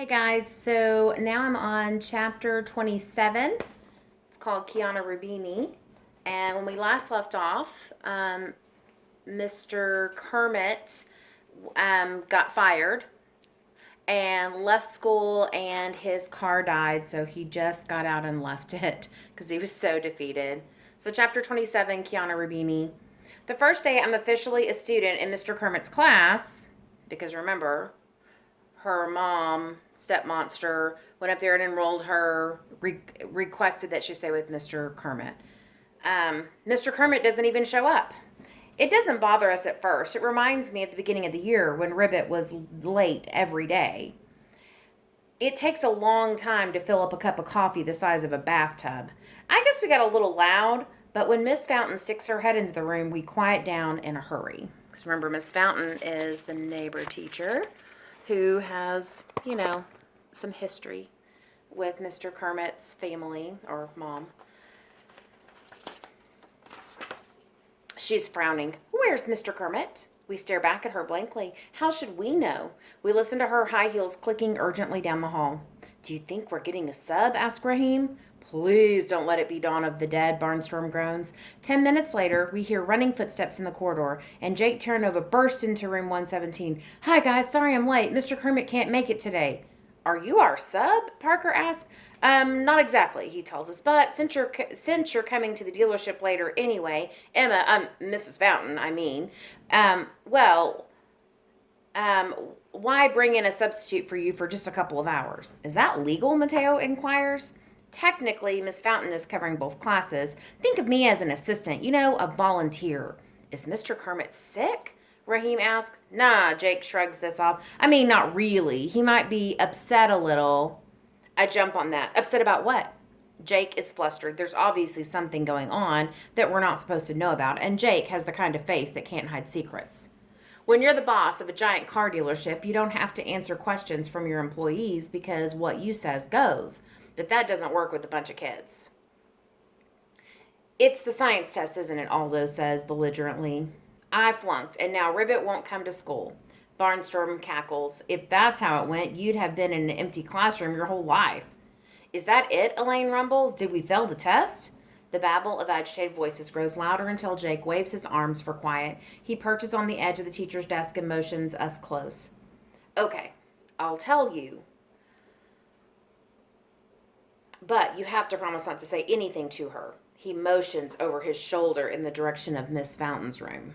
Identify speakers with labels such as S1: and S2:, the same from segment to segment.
S1: Hey guys, so now I'm on chapter 27. It's called Kiana Roubini. And when we last left off, Mr. Kermit got fired and left school, and his car died, so he just got out and left it because he was so defeated. So, chapter 27, Kiana Roubini. The first day I'm officially a student in Mr. Kermit's class, because remember, her mom, step monster, went up there and enrolled her, requested that she stay with Mr. Kermit. Mr. Kermit doesn't even show up. It doesn't bother us at first. It reminds me of the beginning of the year when Ribbit was late every day. It takes a long time to fill up a cup of coffee the size of a bathtub. I guess we got a little loud, but when Miss Fountain sticks her head into the room, we quiet down in a hurry. Because remember, Miss Fountain is the neighbor teacher who has, some history with Mr. Kermit's family or mom. She's frowning. Where's Mr. Kermit? We stare back at her blankly. How should we know? We listen to her high heels clicking urgently down the hall. Do you think we're getting a sub? Asked Raheem. Please don't let it be Dawn of the Dead, Barnstorm groans. 10 minutes later, we hear running footsteps in the corridor, and Jake Terranova burst into room 117. Hi, guys. Sorry I'm late. Mr. Kermit can't make it today. Are you our sub? Parker asks. Not exactly, he tells us, but since you're coming to the dealership later anyway, Emma, Mrs. Fountain, I mean, well, why bring in a substitute for you for just a couple of hours? Is that legal? Mateo inquires. Technically, Miss Fountain is covering both classes. Think of me as an assistant, a volunteer. Is Mr. Kermit sick? Raheem asks. Nah, Jake shrugs this off. I mean, not really. He might be upset a little. I jump on that. Upset about what? Jake is flustered. There's obviously something going on that we're not supposed to know about, and Jake has the kind of face that can't hide secrets. When you're the boss of a giant car dealership, you don't have to answer questions from your employees because what you says goes. But that doesn't work with a bunch of kids. It's the science test, isn't it? Aldo says belligerently. I flunked, and now Ribbit won't come to school. Barnstorm cackles. If that's how it went, you'd have been in an empty classroom your whole life. Is that it? Elaine rumbles. Did we fail the test? The babble of agitated voices grows louder until Jake waves his arms for quiet. He perches on the edge of the teacher's desk and motions us close. Okay, I'll tell you. But you have to promise not to say anything to her. He motions over his shoulder in the direction of Miss Fountain's room.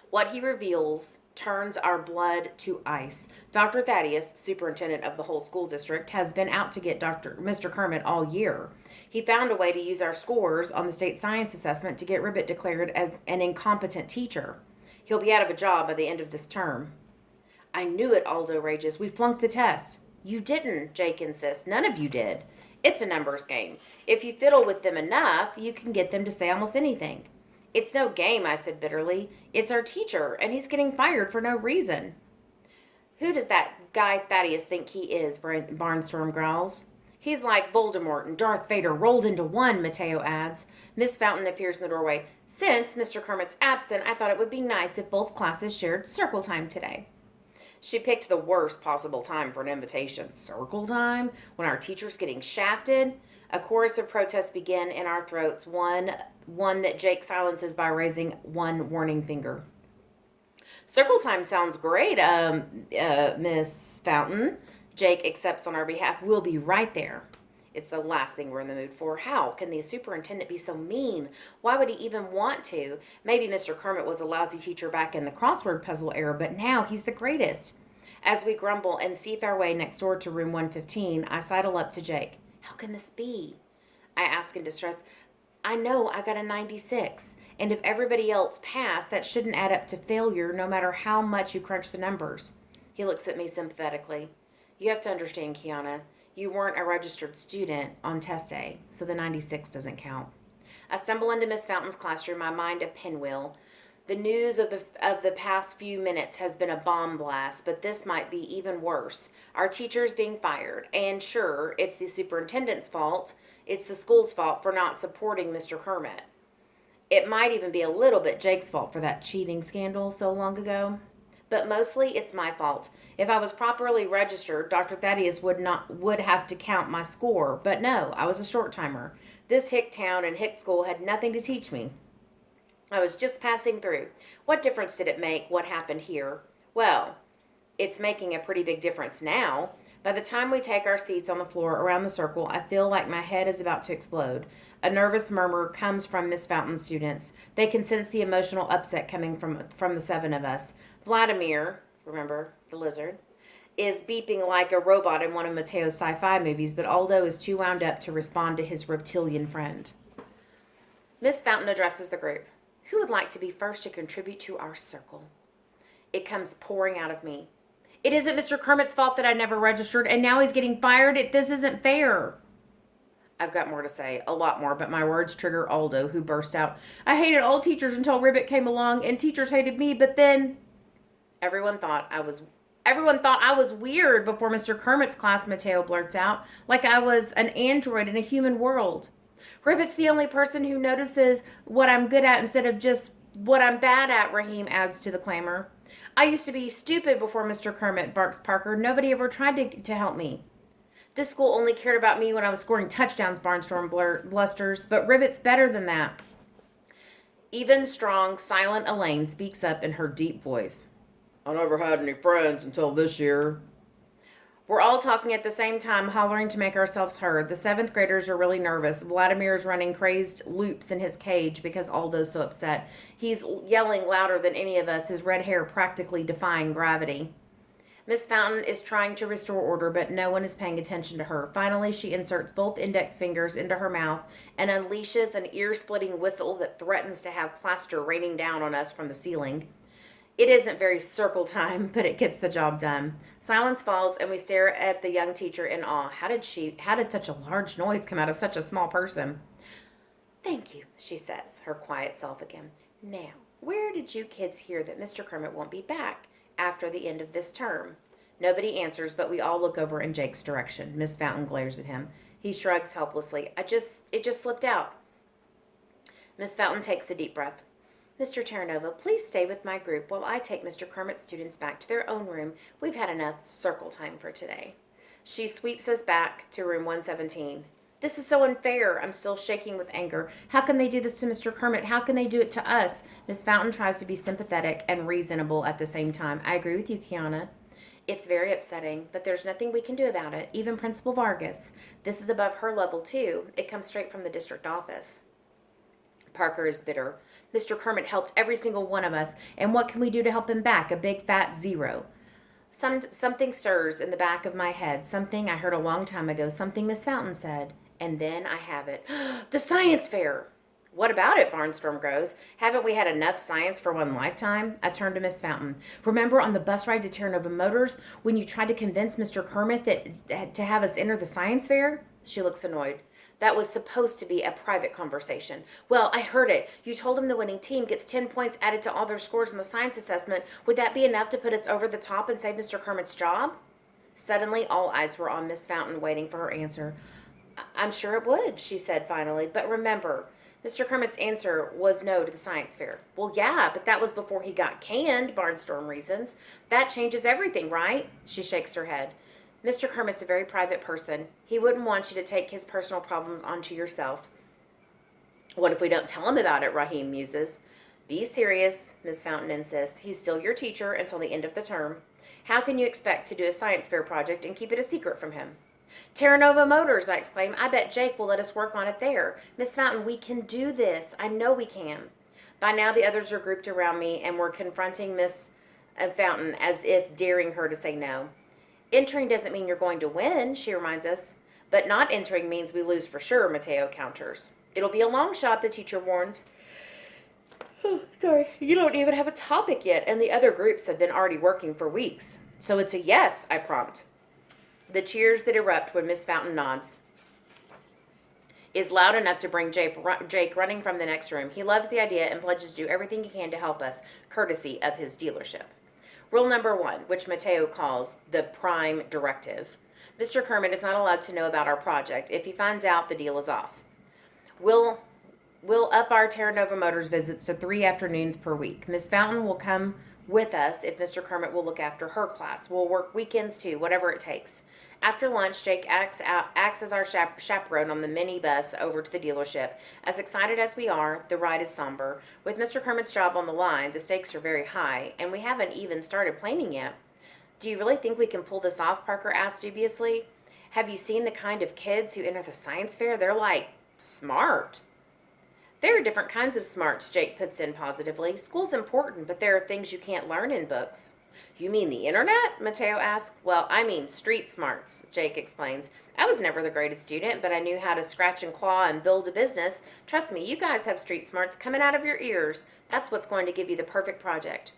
S1: What he reveals turns our blood to ice. Dr. Thaddeus, superintendent of the whole school district, has been out to get Mr. Kermit all year. He found a way to use our scores on the state science assessment to get Ribbit declared as an incompetent teacher. He'll be out of a job by the end of this term. I knew it, Aldo rages. We flunked the test. You didn't, Jake insists. None of you did. It's a numbers game. If you fiddle with them enough, you can get them to say almost anything. It's no game, I said bitterly. It's our teacher, and he's getting fired for no reason. Who does that guy Thaddeus think he is? Barnstorm growls. He's like Voldemort and Darth Vader rolled into one, Mateo adds. Miss Fountain appears in the doorway. Since Mr. Kermit's absent, I thought it would be nice if both classes shared circle time today. She picked the worst possible time for an invitation. Circle time? When our teacher's getting shafted? A chorus of protests begin in our throats, one that Jake silences by raising one warning finger. Circle time sounds great, Miss Fountain. Jake accepts on our behalf. We'll be right there. It's the last thing we're in the mood for. How can the superintendent be so mean? Why would he even want to? Maybe Mr. Kermit was a lousy teacher back in the crossword puzzle era, but now he's the greatest. As we grumble and seethe our way next door to room 115, I sidle up to Jake. How can this be? I ask in distress. I know I got a 96, and if everybody else passed, that shouldn't add up to failure no matter how much you crunch the numbers. He looks at me sympathetically. You have to understand, Kiana. You weren't a registered student on test day, so the 96 doesn't count. I stumble into Miss Fountain's classroom, my mind a pinwheel. The news of the past few minutes has been a bomb blast, but this might be even worse. Our teacher's being fired, and sure, it's the superintendent's fault. It's the school's fault for not supporting Mr. Kermit. It might even be a little bit Jake's fault for that cheating scandal so long ago. But mostly it's my fault. If I was properly registered, Dr. Thaddeus would have to count my score. But no, I was a short timer. This hick town and hick school had nothing to teach me. I was just passing through. What difference did it make what happened here? Well, it's making a pretty big difference now. By the time we take our seats on the floor around the circle, I feel like my head is about to explode. A nervous murmur comes from Miss Fountain's students. They can sense the emotional upset coming from the seven of us. Vladimir, remember, the lizard, is beeping like a robot in one of Mateo's sci-fi movies, but Aldo is too wound up to respond to his reptilian friend. Miss Fountain addresses the group. Who would like to be first to contribute to our circle? It comes pouring out of me. It isn't Mr. Kermit's fault that I never registered, and now he's getting fired. This isn't fair. I've got more to say, a lot more, but my words trigger Aldo, who bursts out, I hated all teachers until Ribbit came along, and teachers hated me, but then... Everyone thought I was weird before Mr. Kermit's class, Mateo blurts out, like I was an android in a human world. Ribbit's the only person who notices what I'm good at instead of just what I'm bad at, Raheem adds to the clamor. I used to be stupid before Mr. Kermit, barks Parker. Nobody ever tried to help me. This school only cared about me when I was scoring touchdowns, Barnstorm blusters, but Ribbit's better than that. Even strong, silent Elaine speaks up in her deep voice. I never had any friends until this year. We're all talking at the same time, hollering to make ourselves heard. The 7th graders are really nervous. Vladimir's running crazed loops in his cage because Aldo's so upset. He's yelling louder than any of us, his red hair practically defying gravity. Miss Fountain is trying to restore order, but no one is paying attention to her. Finally, she inserts both index fingers into her mouth and unleashes an ear-splitting whistle that threatens to have plaster raining down on us from the ceiling. It isn't very circle time, but it gets the job done. Silence falls, and we stare at the young teacher in awe. How did such a large noise come out of such a small person? Thank you, she says, her quiet self again. Now, where did you kids hear that Mr. Kermit won't be back after the end of this term? Nobody answers, but we all look over in Jake's direction. Miss Fountain glares at him. He shrugs helplessly. It just slipped out. Miss Fountain takes a deep breath. Mr. Terranova, please stay with my group while I take Mr. Kermit's students back to their own room. We've had enough circle time for today. She sweeps us back to room 117. This is so unfair. I'm still shaking with anger. How can they do this to Mr. Kermit? How can they do it to us? Miss Fountain tries to be sympathetic and reasonable at the same time. I agree with you, Kiana. It's very upsetting, but there's nothing we can do about it. Even Principal Vargas. This is above her level, too. It comes straight from the district office. Parker is bitter. Mr. Kermit helped every single one of us, and what can we do to help him back? A big fat zero. Something stirs in the back of my head, something I heard a long time ago, something Miss Fountain said, and then I have it. The science fair! What about it? Barnstorm grows. Haven't we had enough science for one lifetime? I turn to Miss Fountain. Remember on the bus ride to Terranova Motors when you tried to convince Mr. Kermit to have us enter the science fair? She looks annoyed. That was supposed to be a private conversation. Well, I heard it. You told him the winning team gets 10 points added to all their scores in the science assessment. Would that be enough to put us over the top and save Mr. Kermit's job? Suddenly, all eyes were on Miss Fountain, waiting for her answer. I'm sure it would, she said finally. But remember, Mr. Kermit's answer was no to the science fair. Well, yeah, but that was before he got canned, Barnstorm reasons. That changes everything, right? She shakes her head. Mr. Kermit's a very private person. He wouldn't want you to take his personal problems onto yourself. What if we don't tell him about it, Raheem muses. Be serious, Miss Fountain insists. He's still your teacher until the end of the term. How can you expect to do a science fair project and keep it a secret from him? Terranova Motors, I exclaim. I bet Jake will let us work on it there. Miss Fountain, we can do this. I know we can. By now the others are grouped around me and we're confronting Miss Fountain as if daring her to say no. Entering doesn't mean you're going to win, she reminds us. But not entering means we lose for sure, Mateo counters. It'll be a long shot, the teacher warns. Oh, sorry. You don't even have a topic yet, and the other groups have been already working for weeks. So it's a yes, I prompt. The cheers that erupt when Miss Fountain nods is loud enough to bring Jake running from the next room. He loves the idea and pledges to do everything he can to help us, courtesy of his dealership. Rule number 1, which Mateo calls the prime directive. Mr. Kermit is not allowed to know about our project. If he finds out, the deal is off. We'll up our Terranova Motors visits to 3 afternoons per week. Miss Fountain will come with us if Mr. Kermit will look after her class. We'll work weekends too, whatever it takes. After lunch, Jake acts as our chaperone on the mini bus over to the dealership. As excited as we are, the ride is somber. With Mr. Kermit's job on the line, the stakes are very high, and we haven't even started planning yet. Do you really think we can pull this off? Parker asked dubiously. Have you seen the kind of kids who enter the science fair? They're like smart. There are different kinds of smarts, Jake puts in positively. School's important, but there are things you can't learn in books. You mean the internet? Mateo asks. Well, I mean street smarts, Jake explains. I was never the greatest student, but I knew how to scratch and claw and build a business. Trust me, you guys have street smarts coming out of your ears. That's what's going to give you the perfect project.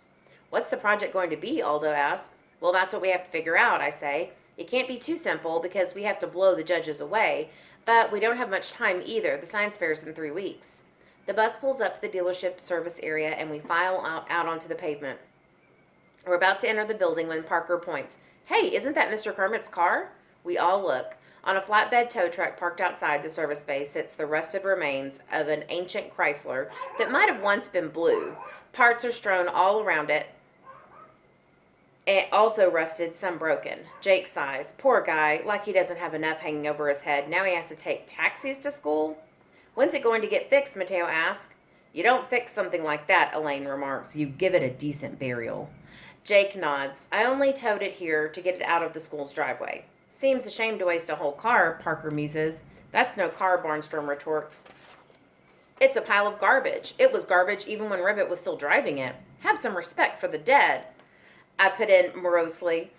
S1: What's the project going to be? Aldo asks. Well, that's what we have to figure out, I say. It can't be too simple because we have to blow the judges away, but we don't have much time either. The science fair's in 3 weeks. The bus pulls up to the dealership service area and we file out onto the pavement. We're about to enter the building when Parker points. Hey, isn't that Mr. Kermit's car? We all look. On a flatbed tow truck parked outside the service bay sits the rusted remains of an ancient Chrysler that might have once been blue. Parts are strewn all around it. It also rusted, some broken. Jake sighs. Poor guy, like he doesn't have enough hanging over his head. Now he has to take taxis to school? When's it going to get fixed? Mateo asks. You don't fix something like that, Elaine remarks. You give it a decent burial. Jake nods. I only towed it here to get it out of the school's driveway. Seems a shame to waste a whole car, Parker muses. That's no car, Barnstrom retorts. It's a pile of garbage. It was garbage even when Ribbit was still driving it. Have some respect for the dead, I put in morosely.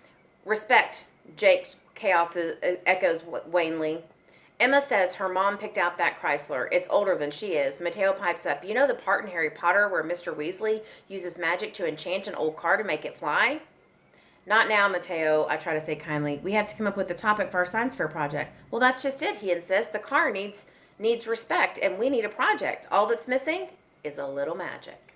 S1: Respect, Jake Chaos echoes wanly. Emma says her mom picked out that Chrysler. It's older than she is. Mateo pipes up. You know the part in Harry Potter where Mr. Weasley uses magic to enchant an old car to make it fly? Not now, Mateo, I try to say kindly. We have to come up with a topic for our science fair project. Well, that's just it, he insists. The car needs respect, and we need a project. All that's missing is a little magic.